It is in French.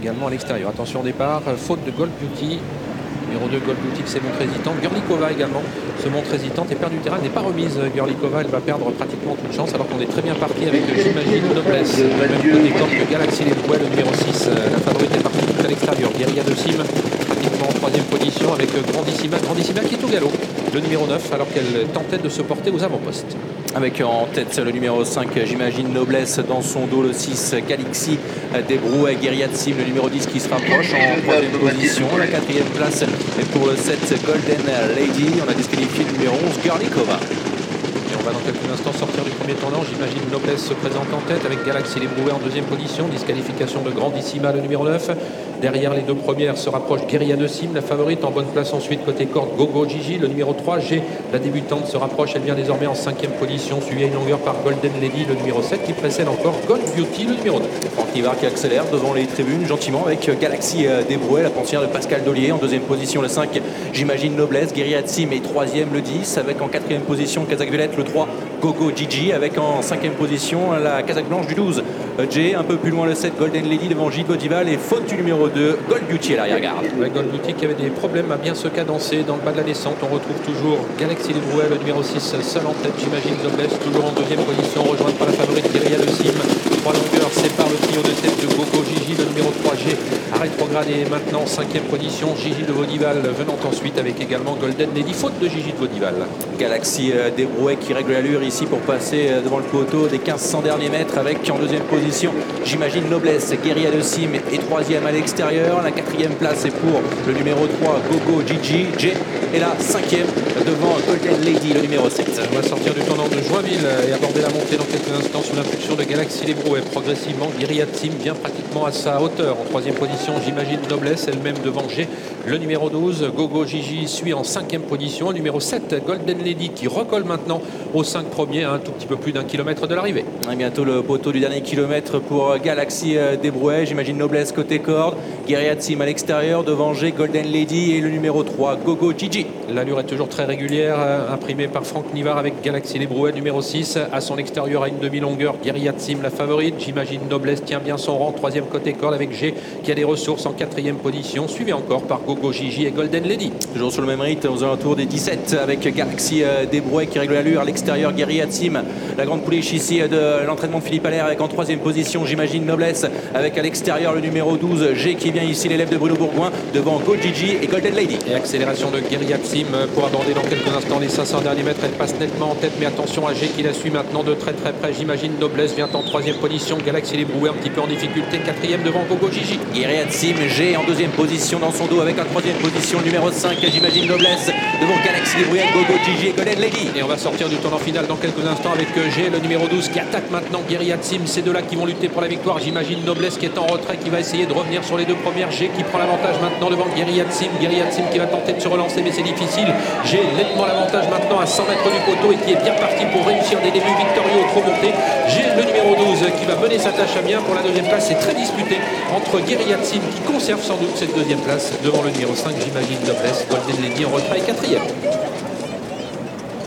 également à l'extérieur. Attention au départ, faute de Gold Beauty. Numéro 2, Gold Beauty qui s'est montrée hésitante. Girlikova également se montre hésitante et perd du terrain. Elle n'est pas remise. Girlikova, elle va perdre pratiquement toute chance alors qu'on est très bien parti avec J'imagine Noblesse. Même côté corps que Galaxy Les Brouets, le numéro 6. La favorite est partie tout à l'extérieur. Guerilla de Sim pratiquement en troisième position avec Grandissima. Grandissima qui est au galop. Le numéro 9 alors qu'elle tentait de se porter aux avant-postes. Avec en tête le numéro 5, J'imagine Noblesse, dans son dos le 6, Galaxy Des Brouets, Guerilla de Sim, le numéro 10 qui se rapproche en troisième position. La quatrième place est pour le 7, Golden Lady. On a disqualifié le numéro 11, Girlikova. Et on va dans quelques instants sortir du premier tournant. J'imagine Noblesse se présente en tête avec Galaxy Les Brouets en deuxième position. Disqualification de Grandissima, le numéro 9. Derrière les deux premières se rapproche Guerilla de Sim, la favorite. En bonne place ensuite côté corde, Gogo Gigi, le numéro 3. G, la débutante, se rapproche. Elle vient désormais en cinquième position, suivie à une longueur par Golden Lady, le numéro 7, qui précède encore Gold Beauty, le numéro 2. Franck Nivard qui accélère devant les tribunes gentiment avec Galaxy Des Brouets, la pensière de Pascal Dollier. En deuxième position le 5, J'imagine Noblesse. Guerilla de Sim et troisième le 10, avec en quatrième position Kazakh Violette, le 3, Gogo Gigi, avec en cinquième position la Kazakh Blanche du 12, J. Un peu plus loin le 7, Golden Lady devant Gilles Godival et faute du numéro 2, Gold Beauty à l'arrière-garde. Gold Beauty qui avait des problèmes à bien se cadencer dans le bas de la descente. On retrouve toujours Galaxy Les Brouets, le numéro 6, seul en tête. J'imagine Noblesse, toujours en deuxième position, rejointe par la favorite Guerilla de Sim. 3 longueurs séparent le trio de tête de Gogo Gigi, le numéro 3, G. À rétrograde et maintenant en cinquième position, Gigi de Godival venant ensuite avec également Golden Lady, faute de Gigi de Godival. Galaxy Des Brouets qui règle l'allure ici pour passer devant le poteau des 1500 derniers mètres avec en deuxième position, J'imagine Noblesse, Guerilla de Sim et troisième à l'extérieur. La quatrième place est pour le numéro 3, Gogo Gigi. J est la cinquième devant Golden Lady, le numéro 7. On va sortir du tournant de Joinville et aborder la montée dans quelques instants sous l'impulsion de Galaxy Les Brouets. Progressivement, Guerilla de Sim vient pratiquement à sa hauteur. En troisième position, J'imagine Noblesse, elle-même devant G. Le numéro 12, Gogo Gigi, suit en cinquième position. Le numéro 7, Golden Lady, qui recolle maintenant aux 5 premiers, à un tout petit peu plus d'un kilomètre de l'arrivée. Et bientôt le poteau du dernier kilomètre pour Galaxy Des Brouets. J'imagine Noblesse côté corde. Guerilla de Sim à l'extérieur devant G, Golden Lady et le numéro 3, Gogo Gigi. L'allure est toujours très régulière, imprimée par Franck Nivard avec Galaxy Les Brouets, numéro 6. À son extérieur, à une demi-longueur, Guerilla de Sim, la favorite. J'imagine Noblesse tient bien son rang. Troisième côté corde avec G, qui a des ressources en quatrième position, suivi encore par Gogo Gigi et Golden Lady. Toujours sur le même rythme, aux alentours des 17, avec Galaxy Des Brouets qui règle l'allure. À l'extérieur, Guerilla de Sim, la grande pouliche ici de l'entraînement de Philippe Allaire, avec en troisième position, J'imagine Noblesse, avec à l'extérieur le numéro 12, G, qui vient ici, l'élève de Bruno Bourgoin, devant Gold Gigi et Golden Lady. Et accélération de Guerilla de Sim pour aborder dans quelques instants les 500 derniers mètres. Elle passe nettement en tête, mais attention à G qui la suit maintenant de très très près. J'imagine Noblesse vient en troisième position. Galaxy Les Brouets un petit peu en difficulté, quatrième devant Gogo Gigi. Guerilla de Sim, G en deuxième position dans son dos, avec en troisième position le numéro 5, J'imagine Noblesse, devant Galaxy Les Brouets, Gogo Gigi et Golden Lady. Et on va sortir du tournant final dans quelques instants avec G, le numéro 12, qui attaque maintenant Guerilla de Sim. Ces deux-là qui vont lutter pour la victoire. J'imagine Noblesse qui est en retrait, qui va essayer de revenir sur les deux premières. G qui prend l'avantage maintenant devant Guerilla de Sim. Guerilla de Sim qui va tenter de se relancer, mais c'est difficile. G nettement l'avantage maintenant à 100 mètres du poteau et qui est bien parti pour réussir des débuts victorieux au trop monté. G, le numéro 12, qui va mener sa tâche à bien pour la deuxième place. C'est très disputé entre Guerilla de Sim, qui conserve sans doute cette deuxième place, devant le numéro 5, J'imagine Noblesse. Golden Lady en retrait, quatrième.